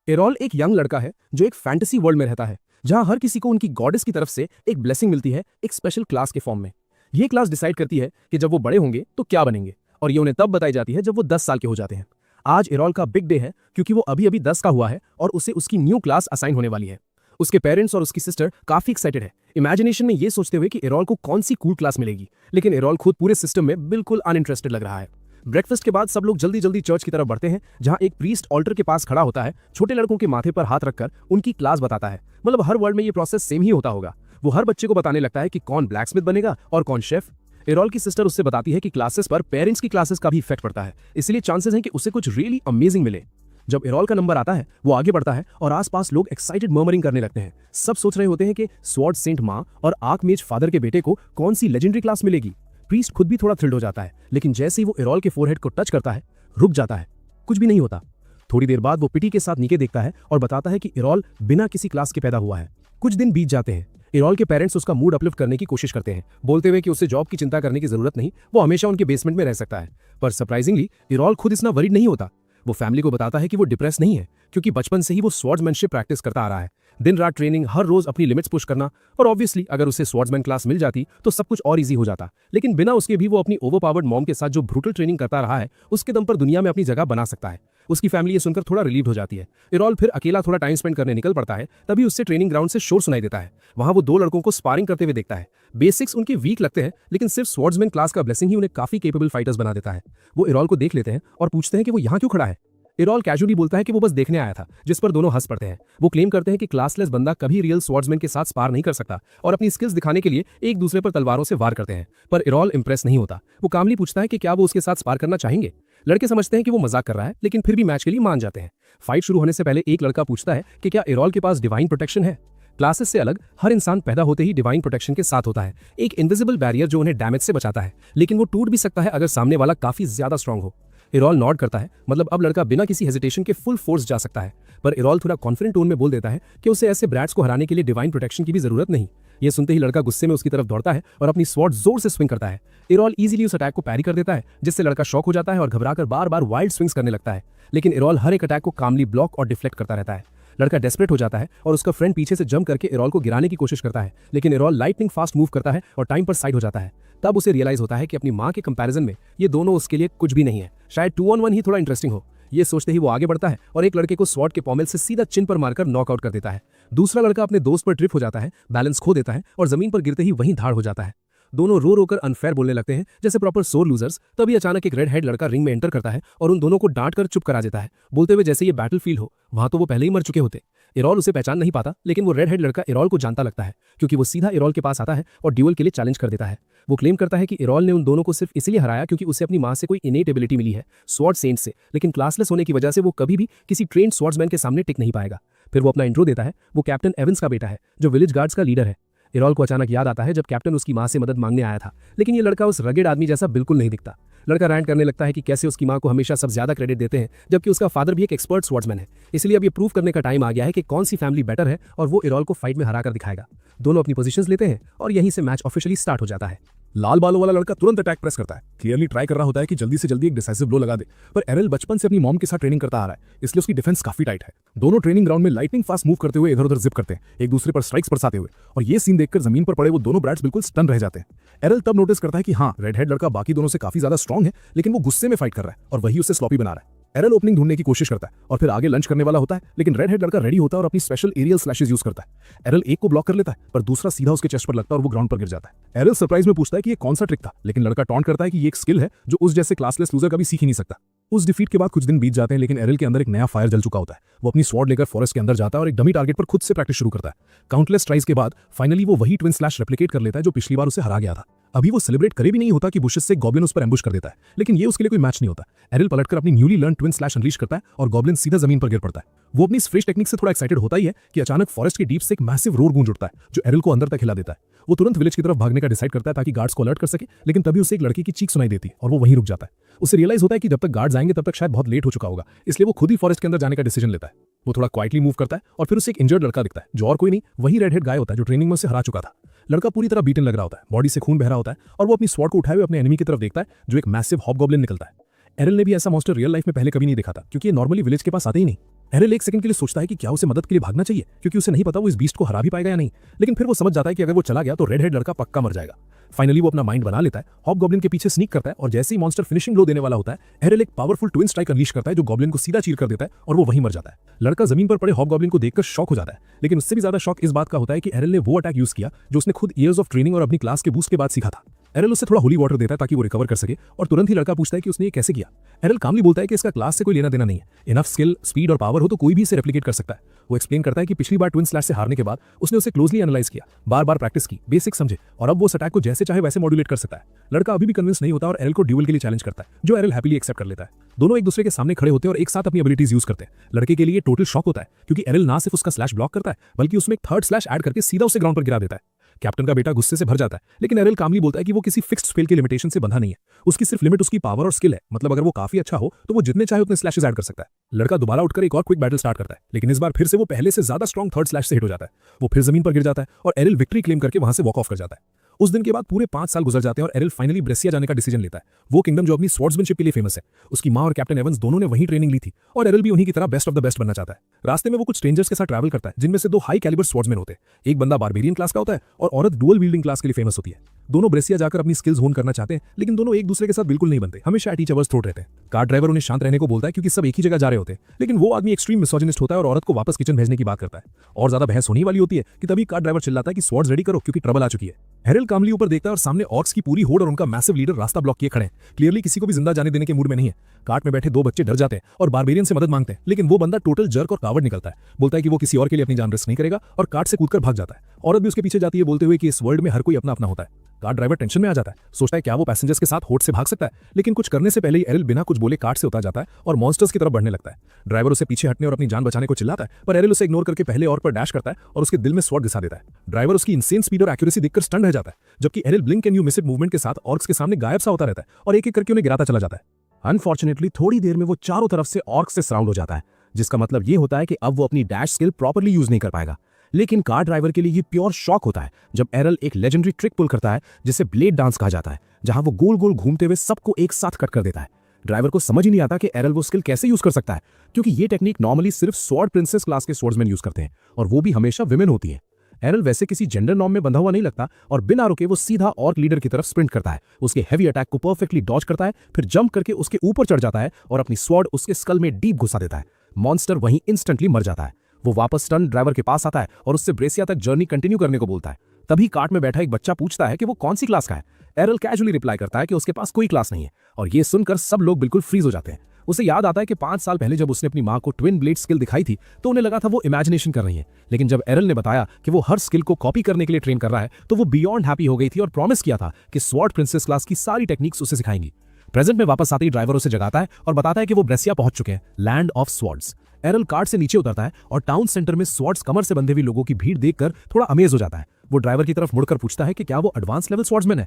एरॉल एक यंग लड़का है जो एक फैंटेसी वर्ल्ड में रहता है जहां हर किसी को उनकी गॉडेस की तरफ से एक ब्लेसिंग मिलती है एक स्पेशल क्लास के फॉर्म में। ये क्लास डिसाइड करती है कि जब वो बड़े होंगे तो क्या बनेंगे, और ये उन्हें तब बताई जाती है जब वो 10 साल के हो जाते हैं। आज एरॉल का बिग डे है क्योंकि वो अभी अभी 10 का हुआ है और उसे उसकी न्यू क्लास असाइन होने वाली है। उसके पेरेंट्स और उसकी सिस्टर काफी एक्साइटेड है, इमेजिनेशन में ये सोचते हुए कि एरॉल को कौन सी कूल क्लास मिलेगी, लेकिन एरॉल खुद पूरे सिस्टम में बिल्कुल अनइंटरेस्टेड लग रहा है। ब्रेकफास्ट के बाद सब लोग जल्दी जल्दी चर्च की तरफ बढ़ते हैं जहां एक प्रीस्ट ऑल्टर के पास खड़ा होता है, छोटे लड़कों के माथे पर हाथ रखकर उनकी क्लास बताता है। मतलब हर वर्ल्ड में ये प्रोसेस सेम ही होता होगा। वो हर बच्चे को बताने लगता है कि कौन ब्लैकस्मिथ बनेगा और कौन शेफ। एरॉल की सिस्टर उससे बताती है कि क्लासेस पर पेरेंट्स की क्लासेस का भी इफेक्ट पड़ता है, इसलिए चांसेस हैं कि उसे कुछ रियली अमेजिंग मिले। जब एरॉल का नंबर आता है वो आगे बढ़ता है और आसपास लोग एक्साइटेड मर्मरिंग करने लगते हैं। सब सोच रहे होते हैं कि स्वॉर्ड सेंट माँ और आर्कमेज फादर के बेटे को कौन सी लेजेंडरी क्लास मिलेगी। प्रीस्ट खुद भी थोड़ा थ्रिल्ड हो जाता है, लेकिन जैसे ही वो एरॉल के फोरहेड को टच करता है रुक जाता है। कुछ भी नहीं होता। थोड़ी देर बाद वो पिटी के साथ नीचे देखता है और बताता है कि एरॉल बिना किसी क्लास के पैदा हुआ है। कुछ दिन बीत जाते हैं। एरॉल के पेरेंट्स उसका मूड अपलिफ्ट करने की कोशिश करते हैं, बोलते हुए कि उसे जॉब की चिंता करने की जरूरत नहीं, वो हमेशा उनके बेसमेंट में रह सकता है। पर सरप्राइजिंगली एरॉल खुद इतना वरीड नहीं होता। वो फैमिली को बताता है कि वो डिप्रेस नहीं है, क्योंकि बचपन से ही वो स्वॉर्ड्समैनशिप प्रैक्टिस करता आ रहा है। दिन रात ट्रेनिंग, हर रोज अपनी लिमिट्स पुश करना, और ऑब्वियसली अगर उसे स्वॉर्ड्समैन क्लास मिल जाती तो सब कुछ और इजी हो जाता। लेकिन बिना उसके भी वो अपनी ओवरपावर्ड मॉम के साथ जो ब्रूटल ट्रेनिंग करता रहा है उसके दम पर दुनिया में अपनी जगह बना सकता है। उसकी फैमिली ये सुनकर थोड़ा रिलीव हो जाती है। एरॉल फिर अकेला थोड़ा टाइम स्पेंड करने निकल पड़ता है, तभी उससे ट्रेनिंग ग्राउंड से शोर सुनाई देता है। वहां वो दो लड़कों को स्पारिंग करते हुए देखता है। बेसिक्स उनके वीक लगते हैं, लेकिन सिर्फ स्वॉर्ड्समैन क्लास का ब्लेसिंग ही उन्हें काफी केपेबल फाइटर्स बना देता है। वो एरॉल को देख लेते हैं और पूछते हैं कि वो यहाँ क्यों खड़ा है। एरॉल कैजुअली बोलता है कि वो बस देखने आया था, जिस पर दोनों हंस पड़ते हैं। वो क्लेम करते हैं कि क्लासलेस बंदा कभी रियल स्वॉर्ड्समैन के साथ स्पार नहीं कर सकता और अपनी स्किल्स दिखाने के लिए एक दूसरे पर तलवारों से वार करते हैं। पर एरॉल इंप्रेस नहीं होता। वो कामली पूछता है कि क्या वो उसके साथ स्पार करना चाहेंगे। लड़के समझते हैं कि वो मजाक कर रहा है, लेकिन फिर भी मैच के लिए मान जाते हैं। फाइट शुरू होने से पहले एक लड़का पूछता है कि क्या एरॉल के पास डिवाइन प्रोटेक्शन है। क्लासेस से अलग हर इंसान पैदा होते ही डिवाइन प्रोटेक्शन के साथ होता है, एक इनविजिबल बैरियर जो उन्हें डैमेज से बचाता है, लेकिन वो टूट भी सकता है अगर सामने वाला काफी ज्यादा स्ट्रांग हो। एरॉल नॉड करता है, मतलब अब लड़का बिना किसी हेजिटेशन के फुल फोर्स जा सकता है। पर एरॉल थोड़ा कॉन्फिडेंट टोन में बोल देता है कि उसे ऐसे ब्रैट्स को हराने के लिए डिवाइन प्रोटेक्शन की भी जरूरत नहीं। ये सुनते ही लड़का गुस्से में उसकी तरफ दौड़ता है और अपनी स्वॉर्ड जोर से स्विंग करता है। एरॉल इजीली उस अटैक को पैरी कर देता है, जिससे लड़का शॉक हो जाता है और घबराकर बार बार वाइल्ड स्विंग्स करने लगता है। लेकिन एरॉल हर एक अटैक को कामली ब्लॉक और डिफ्लेक्ट करता रहता है। लड़का डेस्परेट हो जाता है और उसका फ्रेंड पीछे से जंप करके एरॉल को गिराने की कोशिश करता है, लेकिन एरॉल लाइटनिंग फास्ट मूव करता है और टाइम पर साइड हो जाता है। तब उसे रियलाइज होता है कि अपनी माँ के कंपैरिजन में ये दोनों उसके लिए कुछ भी नहीं है, शायद 2-on-1 ही थोड़ा इंटरेस्टिंग हो। ये सोचते ही वो आगे बढ़ता है और एक लड़के को स्वॉर्ड के पॉमेल से सीधा चिन पर मारकर नॉकआउट कर देता है। दूसरा लड़का अपने दोस्त पर ट्रिप हो जाता है, बैलेंस खो देता है और जमीन पर गिरते ही वहीं धाड़ हो जाता है। दोनों रो रोकर अनफेयर बोलने लगते हैं जैसे प्रॉपर सोर लूजर्स। तभी अचानक एक रेड हेड लड़का रिंग में एंटर करता है और उन दोनों को डांट कर चुप करा देता है, बोलते हुए जैसे ये बैटलफील्ड हो, वहां तो वो पहले ही मर चुके होते। एरॉल उसे पहचान नहीं पाता, लेकिन वो रेड हेड लड़का एरॉल को जानता लगता है, क्योंकि वो सीधा एरॉल के पास आता है और ड्यूअल के लिए चैलेंज कर देता है। वो क्लेम करता है कि एरॉल ने उन दोनों को सिर्फ इसलिए हराया क्योंकि उसे अपनी माँ से कोई इनेट एबिलिटी मिली है, स्वॉर्ड सेंट से, लेकिन क्लासलेस होने की वजह से वो कभी भी किसी ट्रेंड स्वॉर्ड्समैन के सामने टिक नहीं पाएगा। फिर वो अपना इंट्रो देता है। वो कैप्टन एवंस का बेटा है, जो विलेज गार्ड्स का लीडर है। एरॉल को अचानक याद आता है जब कैप्टन उसकी माँ से मदद मांगने आया था, लेकिन ये लड़का उस रगेड आदमी जैसा बिल्कुल नहीं दिखता। लड़का रैंट करने लगता है कि कैसे उसकी माँ को हमेशा सब ज्यादा क्रेडिट देते हैं, जबकि उसका फादर भी एक एक्सपर्ट स्वॉर्ड्समैन है। इसलिए अब ये प्रूव करने का टाइम आ गया है कि कौन सी फैमिली बेटर है, और वो एरॉल को फाइट में हरा कर दिखाएगा। दोनों अपनी पोजीशंस लेते हैं और यहीं से मैच ऑफिशियली स्टार्ट हो जाता है। लाल बालों वाला लड़का तुरंत अटैक प्रेस करता है, क्लियरली ट्राई कर रहा होता है कि जल्दी से जल्दी एक डिसाइसिव ब्लो लगा दे। पर एरल बचपन से अपनी मॉम के साथ ट्रेनिंग करता आ रहा है, इसलिए उसकी डिफेंस काफी टाइट है। दोनों ट्रेनिंग ग्राउंड में लाइटनिंग फास्ट मूव करते हुए इधर उधर जिप करते हैं, एक दूसरे पर स्ट्राइक्स बरसाते हुए, और ये सीन देखकर जमीन पर पड़े वो दोनों ब्रैट्स बिल्कुल स्टन रह जाते हैं। एरल तब नोटिस करता है कि हाँ, रेड हेड लड़का बाकी दोनों से काफी ज्यादा स्ट्रांग है, लेकिन वो गुस्से में फाइट कर रहा है और वही उसे स्लॉपी बना रहा है। एरल ओपनिंग ढूंढने की कोशिश करता है और फिर आगे लंच करने वाला होता है, लेकिन रेड हेड लड़का रेडी होता है और अपनी स्पेशल एरियल स्लैशेस यूज करता है। एरल एक को ब्लॉक कर लेता है, पर दूसरा सीधा उसके चेस्ट पर लगता है और वो ग्राउंड पर गिर जाता है। एरल सरप्राइज में पूछता है कि ये कौन सा ट्रिक था, लेकिन लड़का टॉन्ट करता है कि ये एक स्किल है जो उस जैसे क्लासलेस लूजर कभी सीख ही नहीं सकता। उस डिफीट के बाद कुछ दिन बीत जाते हैं, लेकिन एरल के अंदर एक नया फायर जल चुका होता है। वो अपनी स्वॉर्ड लेकर फॉरेस्ट के अंदर जाता है और एक डमी टारगेट पर खुद से प्रैक्टिस शुरू करता है। काउंटलेस ट्राइज के बाद फाइनली वो वही ट्विन स्लैश रेप्लिकेट कर लेता है जो पिछली बार उसे हरा गया था। अभी वो सेलिब्रेट करे भी नहीं होता कि बुशेस से गॉब्लिन उस पर एम्बुश कर देता है, लेकिन ये उसके लिए कोई मैच नहीं होता। एरल पलटकर अपनी newly learn twin slash unleash करता है और गॉब्लिन सीधा जमीन पर गिर पड़ता है। वो अपनी इस फ्रेश टेक्निक से थोड़ा एक्साइटेड होता ही है कि अचानक फॉरेस्ट के डीप से एक मैसिव रोर गूंज उठता है जो एरल को अंदर तक हिला देता है। वो तुरंत विलेज की तरफ भागने का डिसाइड करता है ताकि गार्ड्स को अलर्ट कर सके, लेकिन तभी उसे एक लड़की की चीख सुनाई देती है और वो वहीं रुक जाता है। उसे रियलाइज होता है कि जब तक गार्ड्स आएंगे तब तक शायद बहुत लेट हो चुका होगा, इसलिए वो खुद ही फॉरेस्ट के अंदर जाने का डिसीजन लेता है। वो थोड़ा क्वाइटली मूव करता है और फिर उसे एक इंजर्ड लड़का दिखता है जो और कोई नहीं, वही रेड हेड गाय होता है जो ट्रेनिंग में उसे हरा चुका था। लड़का पूरी तरह बीटन लग रहा होता है, बॉडी से खून बह रहा होता है और वो अपनी स्वॉर्ड को उठाए हुए अपने एनिमी की तरफ देखता है जो एक मैसिव हॉबगॉब्लिन निकलता है। एरल ने भी ऐसा मॉन्स्टर रियल लाइफ में पहले कभी नहीं देखा था, क्योंकि ये नॉर्मली विलेज के पास आते ही नहीं। एरल एक सेकंड के लिए सोचता है कि क्या उसे मदद के लिए भागना चाहिए, क्योंकि उसे नहीं पता वो इस बीस्ट को हरा भी पाएगा या नहीं। लेकिन फिर वो समझ जाता है कि अगर वो चला गया तो रेड हेड लड़का पक्का मर जाएगा। फाइनली वो अपना माइंड बना लेता है, हॉबगॉब्लिन के पीछे स्नीक करता है और जैसे ही मॉन्स्टर फिनिशिंग ब्लो देने वाला होता है, एरल एक पावरफुल ट्विन स्ट्राइक अनलीश करता है जो गॉब्लिन को सीधा चीर कर देता है और वो वहीं मर जाता है। लड़का जमीन पर पड़े हॉबगॉब्लिन को देखकर शॉक हो जाता है, लेकिन उससे भी ज्यादा शॉक इस बात का होता है कि एरल ने वो अटैक यूज किया जो उसने खुद ईयर्स ऑफ ट्रेनिंग और अपनी क्लास के बूस्ट के बाद सीखा था। एरल उसे थोड़ा होली वाटर देता है ताकि वो रिकवर कर सके और तुरंत ही लड़का पूछता है कि उसने ये कैसे किया। एरल कामली बोलता है कि इसका क्लास से कोई लेना देना नहीं है, इनफ स्किल, स्पीड और पावर हो तो कोई भी इसे रेप्लिकेट कर सकता है। वो एक्सप्लेन करता है कि पिछली बार ट्विन स्लैश से हारने के बाद उसने उसे क्लोजली एनालाइज किया, बार बार प्रैक्टिस की, बेसिक समझे और अब वो उस अटैक को जैसे चाहे वैसे मॉड्यूलेट कर सकता है। लड़का अभी भी कन्विंस नहीं होता और एरल को ड्यूल के लिए चैलेंज करता है, जो एरल हैप्पीली एक्सेप्ट कर लेता है। दोनों एक दूसरे के सामने खड़े होते हैं और एक साथ अपनी एबिलिटीज यूज करते हैं। लड़के के लिए टोटल शॉक होता है क्योंकि एरल ना सिर्फ उसका स्लैश ब्लॉक करता है बल्कि उसमें एक थर्ड स्लैश ऐड करके सीधा उसे ग्राउंड पर गिरा देता है। कैप्टन का बेटा गुस्से से भर जाता है, लेकिन एरल कामली बोलता है कि वो किसी फिक्स्ड स्पेल के लिमिटेशन से बंधा नहीं है, उसकी सिर्फ लिमिट उसकी पावर और स्किल है। मतलब अगर वो काफी अच्छा हो तो वो जितने चाहे उतने स्लैशेस ऐड कर सकता है। लड़का दोबारा उठकर एक और क्विक बैटल स्टार्ट करता है, लेकिन इस बार फिर से वो पहले से ज्यादा स्ट्रॉन्ग थर्ड स्लैश से हिट हो जाता है। वो फिर जमीन पर गिर जाता है और एरल विक्ट्री क्लेम करके वहां से वॉक ऑफ कर जाता है। उस दिन के बाद पूरे 5 साल गुजर जाते हैं और एरल फाइनली ब्रेसिया जाने का डिसीजन लेता है, वो किंगडम जो अपनी स्वॉर्ड्समैनशिप के लिए फेमस है। उसकी मां और कैप्टन एवंस दोनों ने वहीं ट्रेनिंग ली थी और एरल भी उन्हीं की तरह बेस्ट ऑफ द बेस्ट बनना चाहता है। रास्ते में वो कुछ स्ट्रेंजर्स के साथ ट्रैवल करता है, जिनमें से 2 हाई कैलिबर स्वॉर्ड्समैन होते हैं। एक बंदा बारबेरियन क्लास का होता है और औरत डुअल विल्डिंग क्लास के लिए फेमस होती है। दोनों ब्रेसिया जाकर अपनी स्किल्स होन करना चाहते हैं, लेकिन दोनों एक दूसरे के साथ बिल्कुल नहीं बनते, हमेशा एट ईच अदर्स थ्रोट रहते हैं। कार ड्राइवर उन्हें शांत रहने को बोलता है क्योंकि सब एक ही जगह जा रहे होते हैं, लेकिन वो आदमी एक्सट्रीम मिसोजिनिस्ट होता है और औरत को वापस किचन भेजने की बात करता है। और ज्यादा बहस होने वाली होती है कि तभी कार ड्राइवर चिल्लाता है कि स्वॉर्ड्स रेडी करो क्योंकि ट्रबल आ चुकी है। एरल कामली ऊपर देखता है और सामने ऑर्क्स की पूरी होड़ और उनका मैसिव लीडर रास्ता ब्लॉक किए खड़े हैं। क्लियरली किसी को भी जिंदा जाने देने के मूड में नहीं है। कार्ट में बैठे 2 बच्चे डर जाते हैं और बारबेरियन से मदद मांगते हैं, लेकिन वो बंदा टोटल जर्क और कावर्ड निकलता है। बोलता है कि वो किसी और के लिए अपनी जान रिस्क नहीं करेगा और कार्ट से कूदकर भाग जाता है। औरत भी उसके पीछे जाती है, बोलते हुए कि इस वर्ल्ड में हर कोई अपना अपना होता है। कार ड्राइवर टेंशन में आ जाता है, सोचता है क्या वो पैसेंजर्स के साथ होड़ से भाग सकता है, लेकिन कुछ करने से पहले ही एरल बिना कुछ बोले कार्ट से उतर जाता है और मॉन्स्टर्स की तरफ बढ़ने लगता है। ड्राइवर उसे पीछे हटने और अपनी जान बचाने को चिल्लाता है, पर एरल उसे इग्नोर करके पहले और पर डैश करता है और उसके दिल में स्वॉर्ड घिसा देता है। ड्राइवर उसकी इंसेन स्पीड और एक्यूरेसी देखकर स्टन रह जाता है, जबकि aerial blink and you miss it movement के साथ ऑर्क्स के सामने गायब सा होता रहता है और एक एक करके उन्हें गिराता चला जाता है। अनफॉर्चुनेटली थोड़ी देर में वो चारों तरफ से ऑर्क्स से सराउंड हो जाता है, जिसका मतलब ये होता है कि अब वो अपनी डैश स्किल प्रॉपर्ली यूज नहीं कर पाएगा। लेकिन कार ड्राइवर के लिए ये प्योर शॉक होता है जब एरल एक लेजेंडरी ट्रिक पुल करता है जिसे ब्लेड डांस कहा जाता है, जहां वो गोल गोल घूमते हुए सबको एक साथ कट कर देता है। ड्राइवर को समझ ही नहीं आता कि एरल वो स्किल कैसे यूज कर सकता है, क्योंकि ये टेक्निक नॉर्मली सिर्फ स्वॉर्ड प्रिंसेस क्लास के स्वॉर्ड्समैन यूज करते हैं और वो भी हमेशा विमेन होती हैं। एरल वैसे किसी जेंडर नॉर्म में बंधा हुआ नहीं लगता और बिना रुके वो सीधा ऑर्क लीडर की तरफ स्प्रिंट करता है, उसके हेवी अटैक को परफेक्टली डॉज करता है, फिर जंप करके उसके ऊपर चढ़ जाता है और अपनी स्वॉर्ड उसके स्कल में डीप घुसा देता है। मॉन्स्टर वहीं इंस्टेंटली मर जाता है। वो वापस स्टन ड्राइवर के पास आता है और उससे ब्रेसिया तक जर्नी कंटिन्यू करने को बोलता है। तभी कार्ट में बैठा एक बच्चा पूछता है कि वो कौन सी क्लास का है। एरल कैजुअली रिप्लाई करता है कि उसके पास कोई क्लास नहीं है और ये सुनकर सब लोग बिल्कुल फ्रीज हो जाते हैं। उसे याद आता है कि 5 साल पहले जब उसने अपनी मां को ट्विन ब्लेड स्किल दिखाई थी तो उन्हें लगा था वो इमेजिनेशन कर रही है, लेकिन जब एरल ने बताया कि वो हर स्किल को कॉपी करने के लिए ट्रेन कर रहा है तो वो बियॉन्ड हैप्पी हो गई थी और प्रॉमिस किया था कि स्वॉर्ड प्रिंसेस क्लास की सारी टेक्निक्स उसे सिखाएंगी। प्रेजेंट में वापस आते ही ड्राइवर उसे जगाता है और बताता है कि वो ब्रेसिया पहुंच चुके हैं, लैंड ऑफ स्वॉर्ड्स। एरल कार्ट से नीचे उतरता है और टाउन सेंटर में स्वॉर्ड्स कमर से बंधे हुए लोगों की भीड़ देखकर थोड़ा अमेज हो जाता है। वो ड्राइवर की तरफ मुड़कर पूछता है कि क्या वो एडवांस लेवल स्वॉर्ड्समैन है,